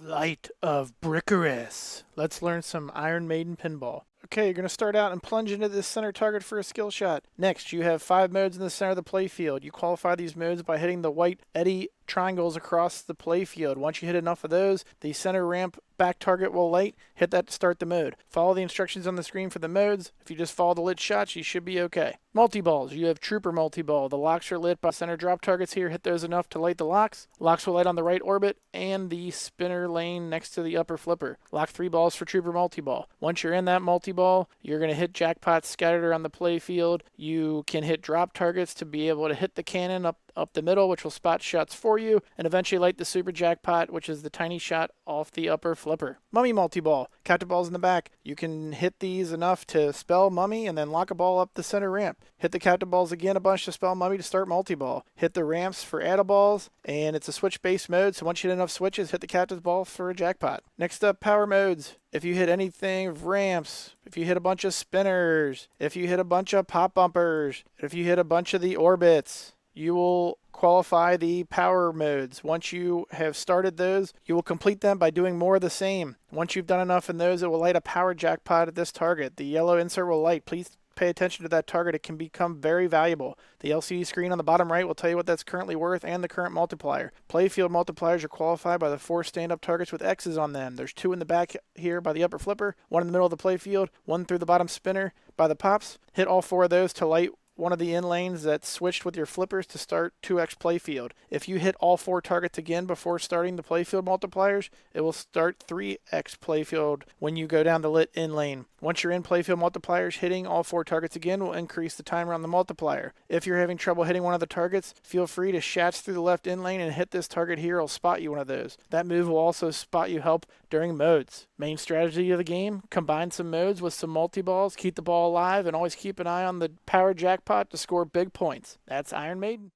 Flight of Brickerus. Let's learn some Iron Maiden pinball. Okay, you're going to start out and plunge into this center target for a skill shot. Next, you have 5 modes in the center of the playfield. You qualify these modes by hitting the white eddy triangles across the playfield. Once you hit enough of those, the center ramp back target will light. Hit that to start the mode. Follow the instructions on the screen for the modes. If you just follow the lit shots, you should be okay. Multi-balls. You have Trooper multi-ball. The locks are lit by center drop targets here. Hit those enough to light the locks. Locks will light on the right orbit and the spinner lane next to the upper flipper. Lock 3 balls for Trooper multi-ball. Once you're in that multi-ball, you're going to hit jackpots scattered around the playfield. You can hit drop targets to be able to hit the cannon up the middle, which will spot shots for you, and eventually light the super jackpot, which is the tiny shot off the upper flipper. Mummy multi-ball. Captive balls in the back. You can hit these enough to spell mummy and then lock a ball up the center ramp. Hit the captive balls again a bunch to spell mummy to start multi-ball. Hit the ramps for add balls, and it's a switch-based mode, so once you hit enough switches, hit the captive ball for a jackpot. Next up, power modes. If you hit anything of ramps, if you hit a bunch of spinners, if you hit a bunch of pop bumpers, if you hit a bunch of the orbits, you will qualify the power modes. Once you have started those, you will complete them by doing more of the same. Once you've done enough in those, it will light a power jackpot at this target. The yellow insert will light. Please pay attention to that target. It can become very valuable. The LCD screen on the bottom right will tell you what that's currently worth and the current multiplier. Playfield multipliers are qualified by the 4 stand-up targets with X's on them. There's 2 in the back here by the upper flipper, 1 in the middle of the playfield, 1 through the bottom spinner by the pops. Hit all 4 of those to light one of the in lanes that's switched with your flippers to start 2x playfield. If you hit all 4 targets again before starting the playfield multipliers, it will start 3x playfield when you go down the lit in lane. Once you're in playfield multipliers, hitting all 4 targets again will increase the timer on the multiplier. If you're having trouble hitting one of the targets, feel free to shats through the left in lane and hit this target here. It'll spot you one of those. That move will also spot you help during modes. Main strategy of the game, combine some modes with some multi-balls, keep the ball alive, and always keep an eye on the power jackpot to score big points. That's Iron Maiden.